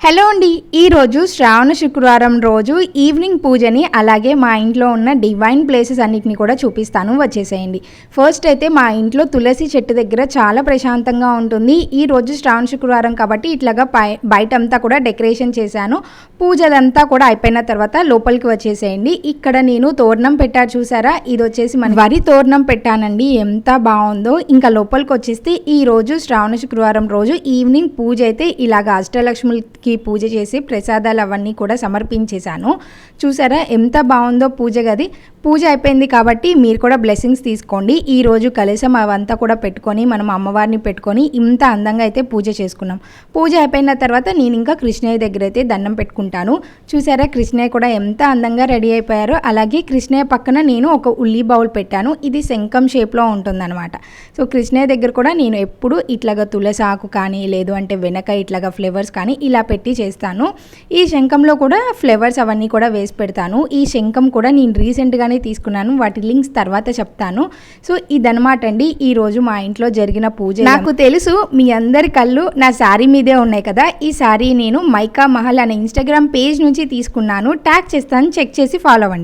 Hello అండి, ఈరోజు శ్రావణ శుక్రవారం రోజు ఈవినింగ్ పూజని అలాగే మా ఇంట్లో ఉన్న డివైన్ ప్లేసెస్ అన్నిటిని కూడా చూపిస్తాను, వచ్చేసేయండి. ఫస్ట్ అయితే మా ఇంట్లో తులసి చెట్టు దగ్గర చాలా ప్రశాంతంగా ఉంటుంది. ఈ రోజు శ్రావణ శుక్రవారం కాబట్టి ఇట్లాగా బయటంతా కూడా డెకరేషన్ చేశాను. పూజలంతా కూడా అయిపోయిన తర్వాత లోపలికి వచ్చేసేయండి. ఇక్కడ నేను తోరణం పెట్టాను చూసారా, ఇది వచ్చేసి మన వరి తోరణం పెట్టానండి. ఎంత బాగుందో. ఇంకా లోపలికి వచ్చేస్తే ఈ రోజు శ్రావణ శుక్రవారం రోజు ఈవినింగ్ పూజ అయితే ఇలాగ అష్టలక్ష్ములకి పూజ చేసి ప్రసాదాలు అవన్నీ కూడా సమర్పించేశాను. చూసారా ఎంత బాగుందో పూజ గది. పూజ అయిపోయింది కాబట్టి మీరు కూడా బ్లెస్సింగ్స్ తీసుకోండి. ఈరోజు కలశం అవంతా కూడా పెట్టుకొని మనం అమ్మవారిని పెట్టుకొని ఇంత అందంగా అయితే పూజ చేసుకున్నాం. పూజ అయిపోయిన తర్వాత నేను ఇంకా కృష్ణయ్య దగ్గర అయితే దండం పెట్టుకుంటాను. చూసారా కృష్ణయ్య కూడా ఎంత అందంగా రెడీ అయిపోయారో. అలాగే కృష్ణయ్య పక్కన నేను ఒక ఉల్లి బౌల్ పెట్టాను. ఇది శంఖం షేప్లో ఉంటుందన్నమాట. సో కృష్ణయ్య దగ్గర కూడా నేను ఎప్పుడు ఇట్లాగా తులసి ఆకు కానీ లేదు అంటే వెనక ఇట్లాగా ఫ్లేవర్స్ కానీ ఇలా పెట్టి చేస్తాను. ఈ శంఖంలో కూడా ఫ్లేవర్స్ అవన్నీ కూడా వేసి పెడతాను. ఈ శంఖం కూడా నేను రీసెంట్గానే తీసుకున్నాను, వాటి లింక్స్ తర్వాత చెప్తాను. సో ఇదనమాట అండి ఈరోజు మా ఇంట్లో జరిగిన పూజ. నాకు తెలుసు మీ అందరి కళ్ళు నా శారీ మీదే ఉన్నాయి కదా. ఈ శారీ నేను మైకా మహల్ అనే ఇన్స్టాగ్రామ్ పేజ్ నుంచి తీసుకున్నాను. ట్యాగ్ చేస్తాను, చెక్ చేసి ఫాలో అవ్వండి.